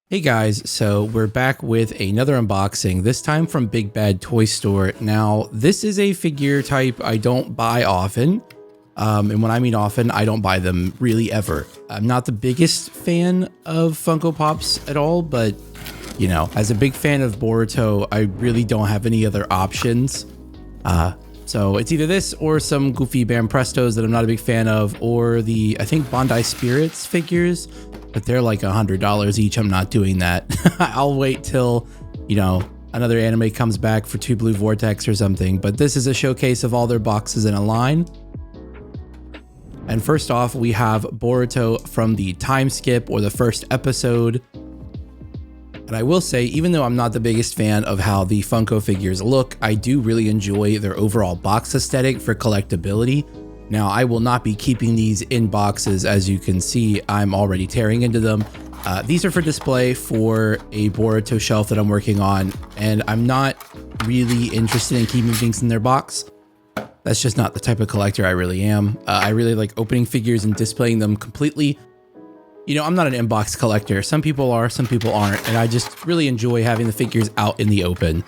Hey guys, so we're back with another unboxing, this time from Big Bad Toy Store. Now, this is a figure type I don't buy often, and when I mean often, I don't buy them really ever. I'm not the biggest fan of Funko Pops at all, but you know, as a big fan of Boruto, I really don't have any other options. So it's either this or some goofy Bam Prestos that I'm not a big fan of, or the, I think, Bondi Spirits figures, but they're like $100 each. I'm not doing that. I'll wait till, you know, another anime comes back for 2 Blue Vortex or something, but this is a showcase of all their boxes in a line. And first off, we have Boruto from the time skip or the first episode. And I will say, even though I'm not the biggest fan of how the Funko figures look, I do really enjoy their overall box aesthetic for collectability. Now, I will not be keeping these in boxes. As you can see, I'm already tearing into them. These are for display for a Boruto shelf that I'm working on, and I'm not really interested in keeping things in their box. That's just not the type of collector I really am. I really like opening figures and displaying them completely. You know, I'm not an inbox collector. Some people are, some people aren't, and I just really enjoy having the figures out in the open.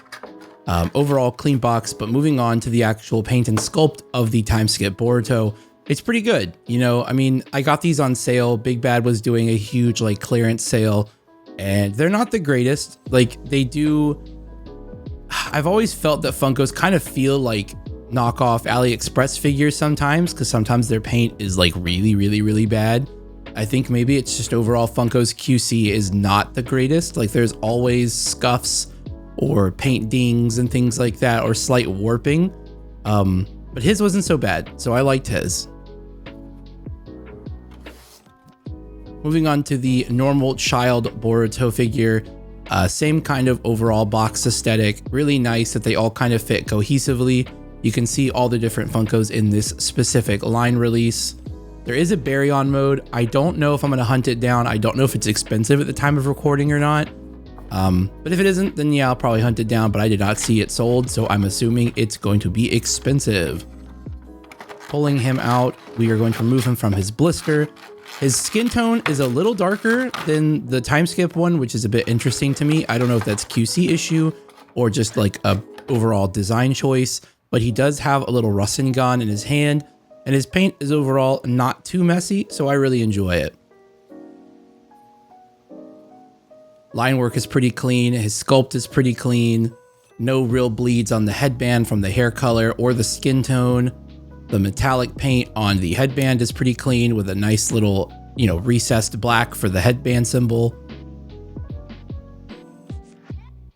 Overall, clean box, but moving on to the actual paint and sculpt of the time skip Boruto, it's pretty good. You know, I mean, I got these on sale. Big Bad was doing a huge like clearance sale, and they're not the greatest. Like they do, I've always felt that Funkos kind of feel like knockoff AliExpress figures sometimes, because sometimes their paint is like really bad. I think maybe it's just overall Funko's QC is not the greatest. Like there's always scuffs or paint dings and things like that, or slight warping. But his wasn't so bad, so I liked his. Moving on to the normal child Boruto figure. Same kind of overall box aesthetic. Really nice that they all kind of fit cohesively. You can see all the different Funkos in this specific line release. There is a Baryon mode. I don't know if I'm going to hunt it down. I don't know if it's expensive at the time of recording or not. But if it isn't, then yeah, I'll probably hunt it down, but I did not see it sold, so I'm assuming it's going to be expensive. Pulling him out, we are going to remove him from his blister. His skin tone is a little darker than the time skip one, which is a bit interesting to me. I don't know if that's QC issue or just like a overall design choice, but he does have a little Rasengan in his hand. And his paint is overall not too messy, so I really enjoy it. Line work is pretty clean. His sculpt is pretty clean. No real bleeds on the headband from the hair color or the skin tone. The metallic paint on the headband is pretty clean with a nice little, you know, recessed black for the headband symbol.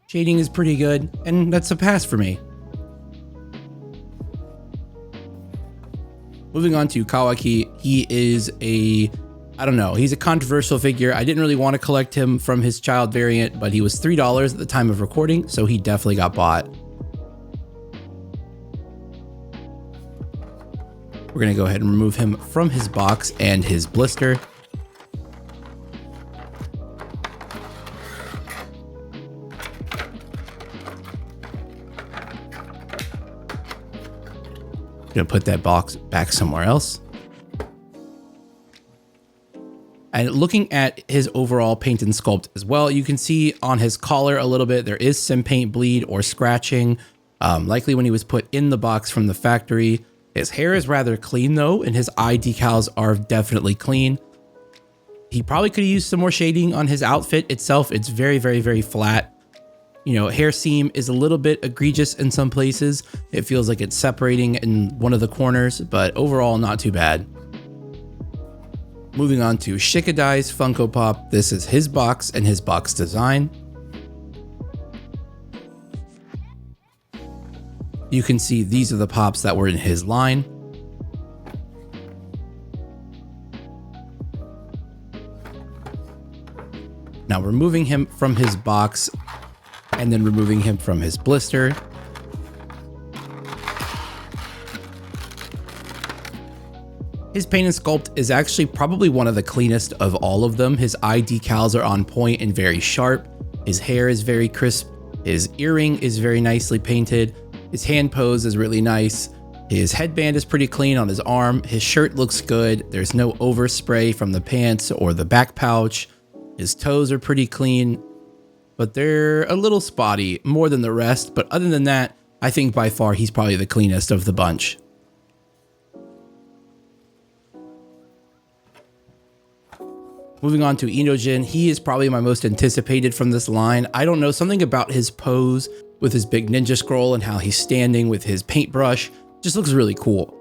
Shading is pretty good, and that's a pass for me. Moving on to Kawaki, he is I don't know, he's a controversial figure. I didn't really want to collect him from his child variant, but he was $3 at the time of recording, so he definitely got bought. We're going to go ahead and remove him from his box and his blister. Gonna put that box back somewhere else. And looking at his overall paint and sculpt as well, you can see on his collar a little bit, there is some paint bleed or scratching, likely when he was put in the box from the factory. His hair is rather clean though, and his eye decals are definitely clean. He probably could have used some more shading on his outfit itself. It's very flat. You know, hair seam is a little bit egregious in some places. It feels like it's separating in one of the corners, but overall not too bad. Moving on to Shikadai's Funko Pop. This is his box and his box design. You can see these are the pops that were in his line. Now removing him from his box and then removing him from his blister. His paint and sculpt is actually probably one of the cleanest of all of them. His eye decals are on point and very sharp. His hair is very crisp. His earring is very nicely painted. His hand pose is really nice. His headband is pretty clean on his arm. His shirt looks good. There's no overspray from the pants or the back pouch. His toes are pretty clean, but they're a little spotty, more than the rest. But other than that, I think by far he's probably the cleanest of the bunch. Moving on to Inojin, he is probably my most anticipated from this line. I don't know, something about his pose with his big ninja scroll and how he's standing with his paintbrush just looks really cool.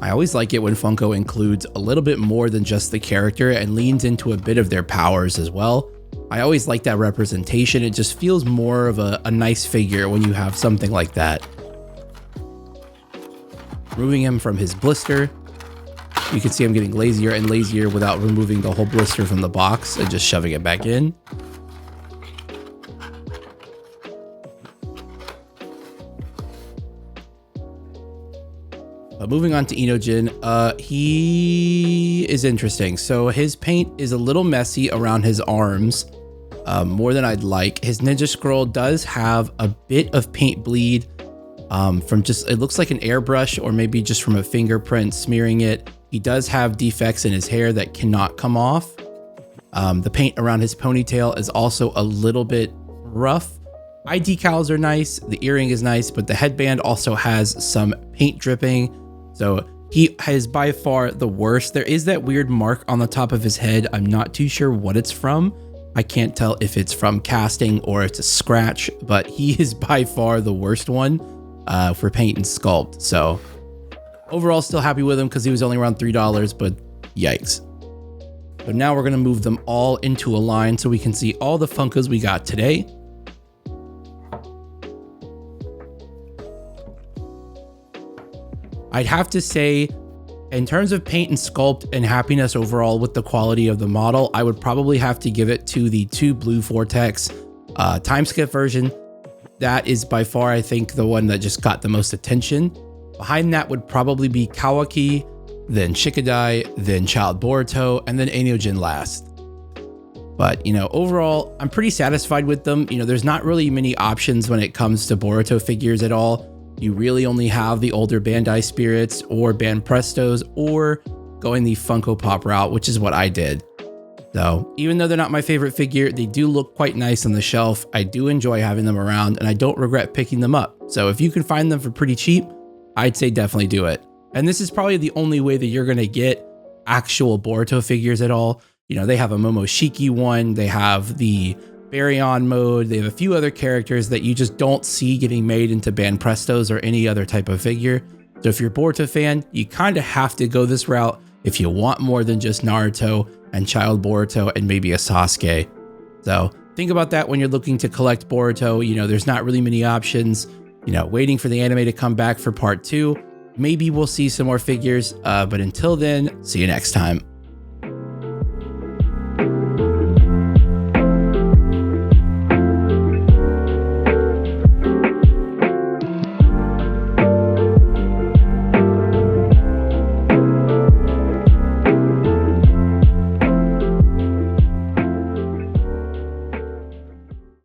I always like it when Funko includes a little bit more than just the character and leans into a bit of their powers as well. I always like that representation. It just feels more of a nice figure when you have something like that. Removing him from his blister, you can see I'm getting lazier and lazier without removing the whole blister from the box and just shoving it back in. Moving on to Inojin, he is interesting. So his paint is a little messy around his arms, more than I'd like. His ninja scroll does have a bit of paint bleed from just, it looks like an airbrush or maybe just from a fingerprint smearing it. He does have defects in his hair that cannot come off. The paint around his ponytail is also a little bit rough. Eye decals are nice, the earring is nice, but the headband also has some paint dripping. So he is by far the worst. There is that weird mark on the top of his head. I'm not too sure what it's from. I can't tell if it's from casting or it's a scratch, but he is by far the worst one for paint and sculpt. So overall, still happy with him because he was only around $3, but yikes. So now we're going to move them all into a line so we can see all the Funkos we got today. I'd have to say, in terms of paint and sculpt and happiness overall with the quality of the model, I would probably have to give it to the 2 Blue Vortex time skip version. That is by far, I think, the one that just got the most attention. Behind that would probably be Kawaki, then Shikadai, then Child Boruto, and then Inojin last. But, you know, overall, I'm pretty satisfied with them. You know, there's not really many options when it comes to Boruto figures at all. You really only have the older Bandai Spirits or Band Prestos or going the Funko Pop route, which is what I did. So even though they're not my favorite figure, they do look quite nice on the shelf. I do enjoy having them around and I don't regret picking them up. So if you can find them for pretty cheap, I'd say definitely do it. And this is probably the only way that you're going to get actual Boruto figures at all. You know, they have a Momoshiki one, they have the Baryon mode, they have a few other characters that you just don't see getting made into Band Prestos or any other type of figure. So if you're a Boruto fan, you kind of have to go this route if you want more than just Naruto and Child Boruto and maybe a Sasuke. So think about that when you're looking to collect Boruto. You know, there's not really many options. You know, waiting for the anime to come back for part 2. Maybe we'll see some more figures, but until then, see you next time.